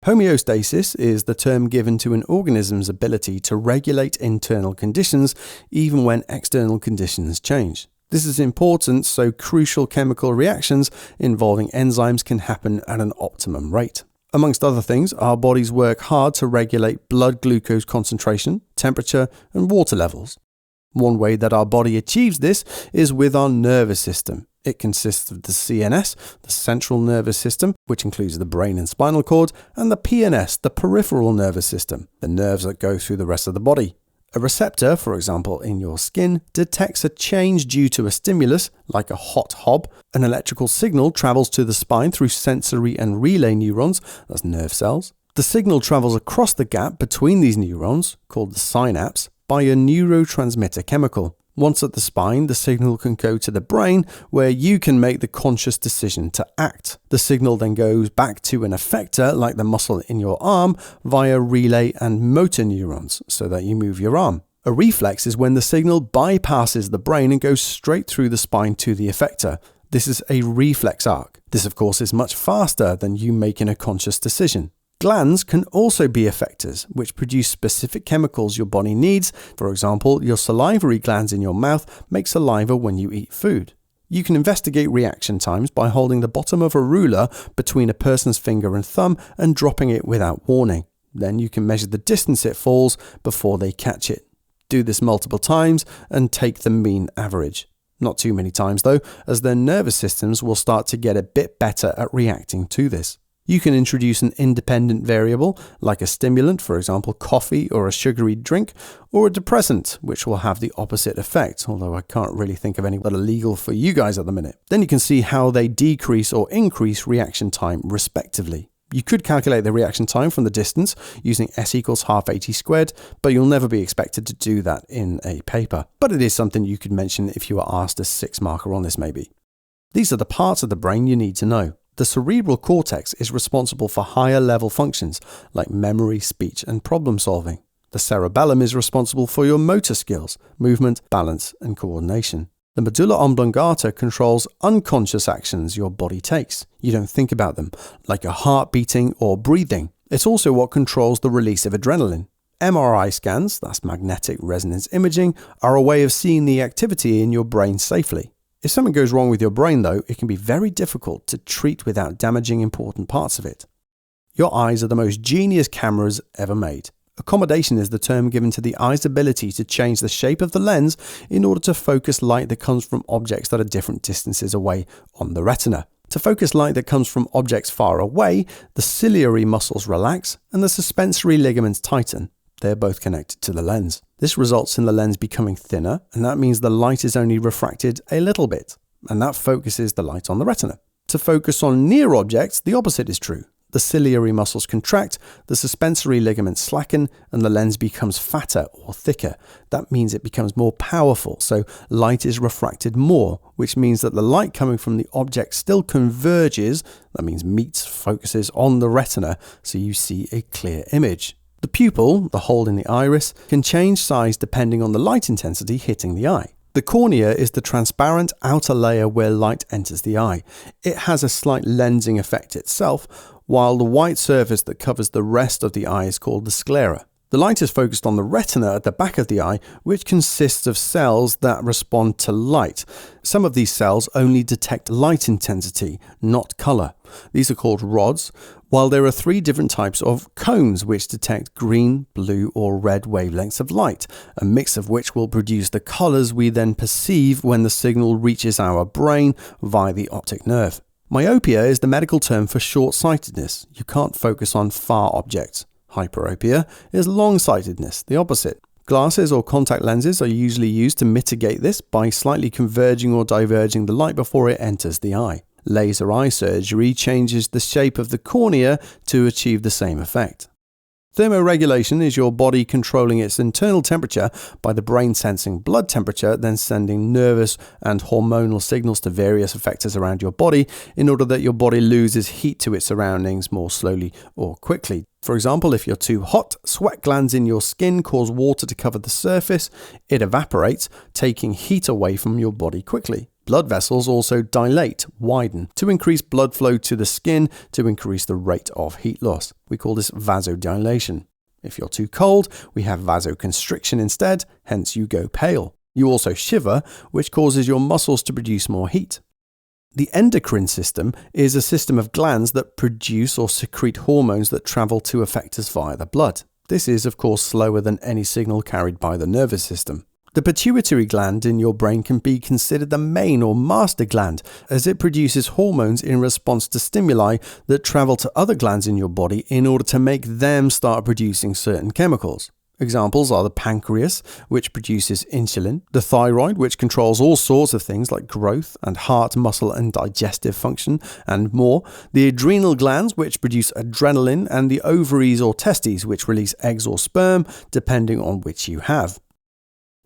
Homeostasis is the term given to an organism's ability to regulate internal conditions even when external conditions change. This is important so crucial chemical reactions involving enzymes can happen at an optimum rate. Amongst other things, our bodies work hard to regulate blood glucose concentration, temperature, and water levels. One way that our body achieves this is with our nervous system. It consists of the CNS, the central nervous system, which includes the brain and spinal cord, and the PNS, the peripheral nervous system, the nerves that go through the rest of the body. A receptor, for example, in your skin, detects a change due to a stimulus, like a hot hob. An electrical signal travels to the spine through sensory and relay neurons, that's nerve cells. The signal travels across the gap between these neurons, called the synapse, by a neurotransmitter chemical. Once at the spine, the signal can go to the brain, where you can make the conscious decision to act. The signal then goes back to an effector, like the muscle in your arm, via relay and motor neurons, so that you move your arm. A reflex is when the signal bypasses the brain and goes straight through the spine to the effector. This is a reflex arc. This, of course, is much faster than you making a conscious decision. Glands can also be effectors, which produce specific chemicals your body needs. For example, your salivary glands in your mouth make saliva when you eat food. You can investigate reaction times by holding the bottom of a ruler between a person's finger and thumb and dropping it without warning. Then you can measure the distance it falls before they catch it. Do this multiple times and take the mean average. Not too many times though, as their nervous systems will start to get a bit better at reacting to this. You can introduce an independent variable, like a stimulant, for example coffee or a sugary drink, or a depressant, which will have the opposite effect, although I can't really think of any that are legal for you guys at the minute. Then you can see how they decrease or increase reaction time respectively. You could calculate the reaction time from the distance using S equals half 80 squared, but you'll never be expected to do that in a paper. But it is something you could mention if you were asked a 6-marker on this maybe. These are the parts of the brain you need to know. The cerebral cortex is responsible for higher level functions like memory, speech, and problem solving. The cerebellum is responsible for your motor skills, movement, balance, and coordination. The medulla oblongata controls unconscious actions your body takes. You don't think about them, like your heart beating or breathing. It's also what controls the release of adrenaline. MRI scans, that's magnetic resonance imaging, are a way of seeing the activity in your brain safely. If something goes wrong with your brain though, it can be very difficult to treat without damaging important parts of it. Your eyes are the most genius cameras ever made. Accommodation is the term given to the eye's ability to change the shape of the lens in order to focus light that comes from objects that are different distances away on the retina. To focus light that comes from objects far away, the ciliary muscles relax and the suspensory ligaments tighten. They're both connected to the lens. This results in the lens becoming thinner, and that means the light is only refracted a little bit, and that focuses the light on the retina. To focus on near objects, the opposite is true. The ciliary muscles contract, the suspensory ligaments slacken, and the lens becomes fatter or thicker. That means it becomes more powerful, so light is refracted more, which means that the light coming from the object still converges, that means meets, focuses on the retina, so you see a clear image. The pupil, the hole in the iris, can change size depending on the light intensity hitting the eye. The cornea is the transparent outer layer where light enters the eye. It has a slight lensing effect itself, while the white surface that covers the rest of the eye is called the sclera. The light is focused on the retina at the back of the eye, which consists of cells that respond to light. Some of these cells only detect light intensity, not color. These are called rods, while there are 3 different types of cones which detect green, blue, or red wavelengths of light, a mix of which will produce the colors we then perceive when the signal reaches our brain via the optic nerve. Myopia is the medical term for short-sightedness. You can't focus on far objects. Hyperopia is long-sightedness, the opposite. Glasses or contact lenses are usually used to mitigate this by slightly converging or diverging the light before it enters the eye. Laser eye surgery changes the shape of the cornea to achieve the same effect. Thermoregulation is your body controlling its internal temperature by the brain sensing blood temperature, then sending nervous and hormonal signals to various effectors around your body in order that your body loses heat to its surroundings more slowly or quickly. For example, if you're too hot, sweat glands in your skin cause water to cover the surface. It evaporates, taking heat away from your body quickly. Blood vessels also dilate, widen, to increase blood flow to the skin to increase the rate of heat loss. We call this vasodilation. If you're too cold, we have vasoconstriction instead, hence you go pale. You also shiver, which causes your muscles to produce more heat. The endocrine system is a system of glands that produce or secrete hormones that travel to effectors via the blood. This is, of course, slower than any signal carried by the nervous system. The pituitary gland in your brain can be considered the main or master gland, as it produces hormones in response to stimuli that travel to other glands in your body in order to make them start producing certain chemicals. Examples are the pancreas, which produces insulin, the thyroid, which controls all sorts of things like growth and heart, muscle and digestive function, and more, the adrenal glands, which produce adrenaline, and the ovaries or testes, which release eggs or sperm, depending on which you have.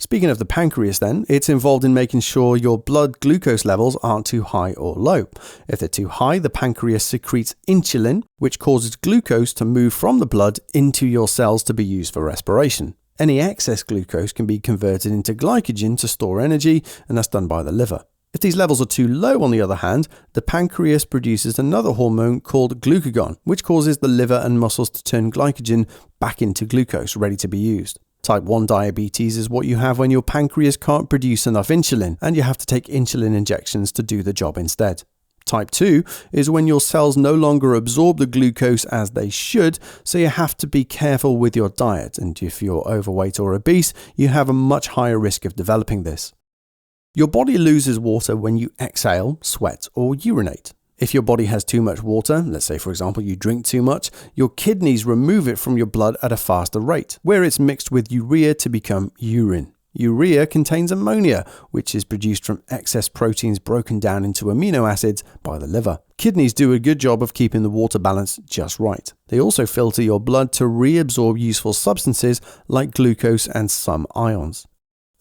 Speaking of the pancreas then, it's involved in making sure your blood glucose levels aren't too high or low. If they're too high, the pancreas secretes insulin, which causes glucose to move from the blood into your cells to be used for respiration. Any excess glucose can be converted into glycogen to store energy, and that's done by the liver. If these levels are too low, on the other hand, the pancreas produces another hormone called glucagon, which causes the liver and muscles to turn glycogen back into glucose, ready to be used. Type 1 diabetes is what you have when your pancreas can't produce enough insulin and you have to take insulin injections to do the job instead. Type 2 is when your cells no longer absorb the glucose as they should, so you have to be careful with your diet, and if you're overweight or obese, you have a much higher risk of developing this. Your body loses water when you exhale, sweat, or urinate. If your body has too much water, let's say for example you drink too much, your kidneys remove it from your blood at a faster rate, where it's mixed with urea to become urine. Urea contains ammonia, which is produced from excess proteins broken down into amino acids by the liver. Kidneys do a good job of keeping the water balance just right. They also filter your blood to reabsorb useful substances like glucose and some ions.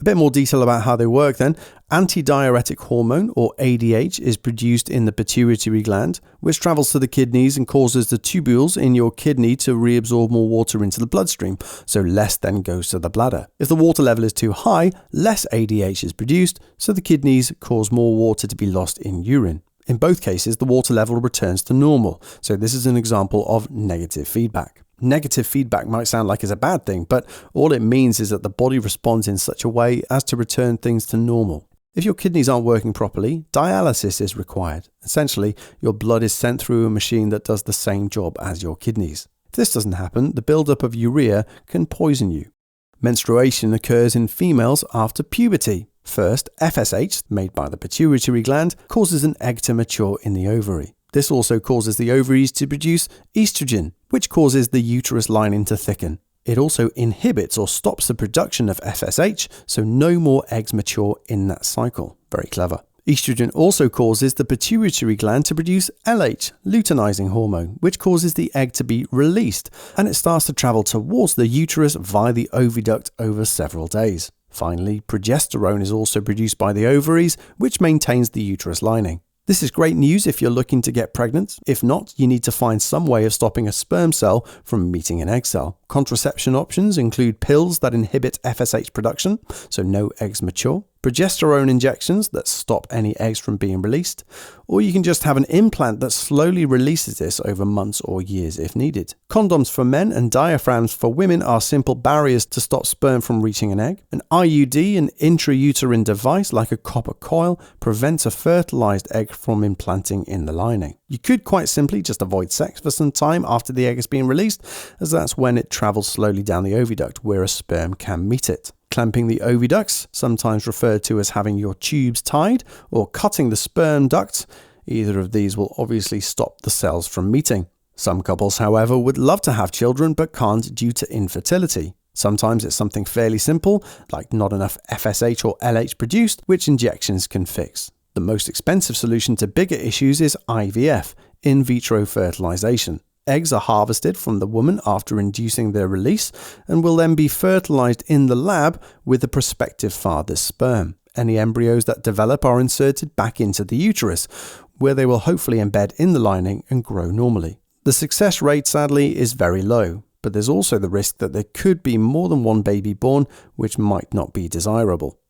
A bit more detail about how they work then. Antidiuretic hormone, or ADH, is produced in the pituitary gland, which travels to the kidneys and causes the tubules in your kidney to reabsorb more water into the bloodstream, so less then goes to the bladder. If the water level is too high, less ADH is produced, so the kidneys cause more water to be lost in urine. In both cases, the water level returns to normal, so this is an example of negative feedback. Negative feedback might sound like it's a bad thing, but all it means is that the body responds in such a way as to return things to normal. If your kidneys aren't working properly, dialysis is required. Essentially, your blood is sent through a machine that does the same job as your kidneys. If this doesn't happen, the buildup of urea can poison you. Menstruation occurs in females after puberty. First, FSH, made by the pituitary gland, causes an egg to mature in the ovary. This also causes the ovaries to produce estrogen, which causes the uterus lining to thicken. It also inhibits or stops the production of FSH, so no more eggs mature in that cycle. Very clever. Estrogen also causes the pituitary gland to produce LH, luteinizing hormone, which causes the egg to be released, and it starts to travel towards the uterus via the oviduct over several days. Finally, progesterone is also produced by the ovaries, which maintains the uterus lining. This is great news if you're looking to get pregnant. If not, you need to find some way of stopping a sperm cell from meeting an egg cell. Contraception options include pills that inhibit FSH production, so no eggs mature, progesterone injections that stop any eggs from being released, or you can just have an implant that slowly releases this over months or years if needed. Condoms for men and diaphragms for women are simple barriers to stop sperm from reaching an egg. An IUD, an intrauterine device like a copper coil, prevents a fertilized egg from implanting in the lining. You could quite simply just avoid sex for some time after the egg has been released, as that's when it travels slowly down the oviduct where a sperm can meet it. Clamping the oviducts, sometimes referred to as having your tubes tied, or cutting the sperm ducts, either of these will obviously stop the cells from meeting. Some couples, however, would love to have children but can't due to infertility. Sometimes it's something fairly simple, like not enough FSH or LH produced, which injections can fix. The most expensive solution to bigger issues is IVF, in vitro fertilization. Eggs are harvested from the woman after inducing their release and will then be fertilized in the lab with the prospective father's sperm. Any embryos that develop are inserted back into the uterus, where they will hopefully embed in the lining and grow normally. The success rate, sadly, is very low, but there's also the risk that there could be more than one baby born, which might not be desirable.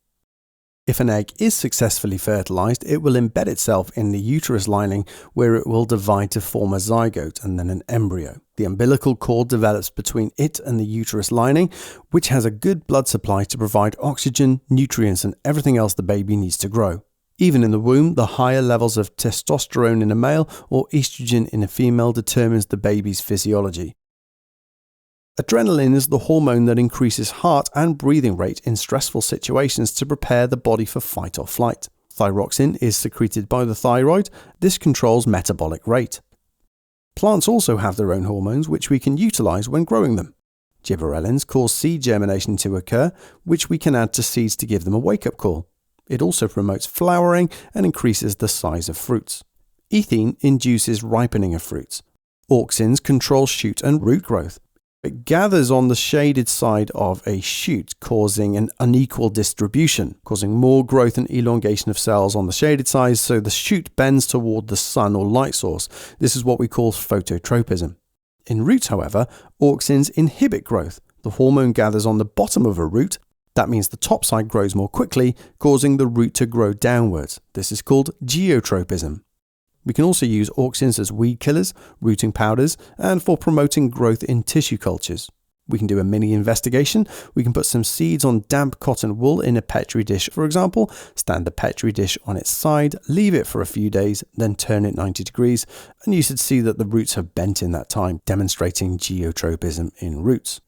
If an egg is successfully fertilized, it will embed itself in the uterus lining where it will divide to form a zygote and then an embryo. The umbilical cord develops between it and the uterus lining, which has a good blood supply to provide oxygen, nutrients, and everything else the baby needs to grow. Even in the womb, the higher levels of testosterone in a male or estrogen in a female determines the baby's physiology. Adrenaline is the hormone that increases heart and breathing rate in stressful situations to prepare the body for fight or flight. Thyroxine is secreted by the thyroid. This controls metabolic rate. Plants also have their own hormones which we can utilize when growing them. Gibberellins cause seed germination to occur, which we can add to seeds to give them a wake-up call. It also promotes flowering and increases the size of fruits. Ethene induces ripening of fruits. Auxins control shoot and root growth. It gathers on the shaded side of a shoot, causing an unequal distribution, causing more growth and elongation of cells on the shaded side, so the shoot bends toward the sun or light source. This is what we call phototropism. In roots, however, auxins inhibit growth. The hormone gathers on the bottom of a root. That means the top side grows more quickly, causing the root to grow downwards. This is called geotropism. We can also use auxins as weed killers, rooting powders, and for promoting growth in tissue cultures. We can do a mini investigation. We can put some seeds on damp cotton wool in a petri dish, for example, stand the petri dish on its side, leave it for a few days, then turn it 90 degrees, and you should see that the roots have bent in that time, demonstrating geotropism in roots.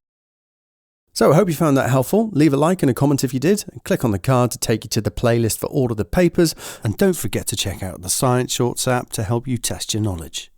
So I hope you found that helpful. Leave a like and a comment if you did, and click on the card to take you to the playlist for all of the papers, and don't forget to check out the Science Shorts app to help you test your knowledge.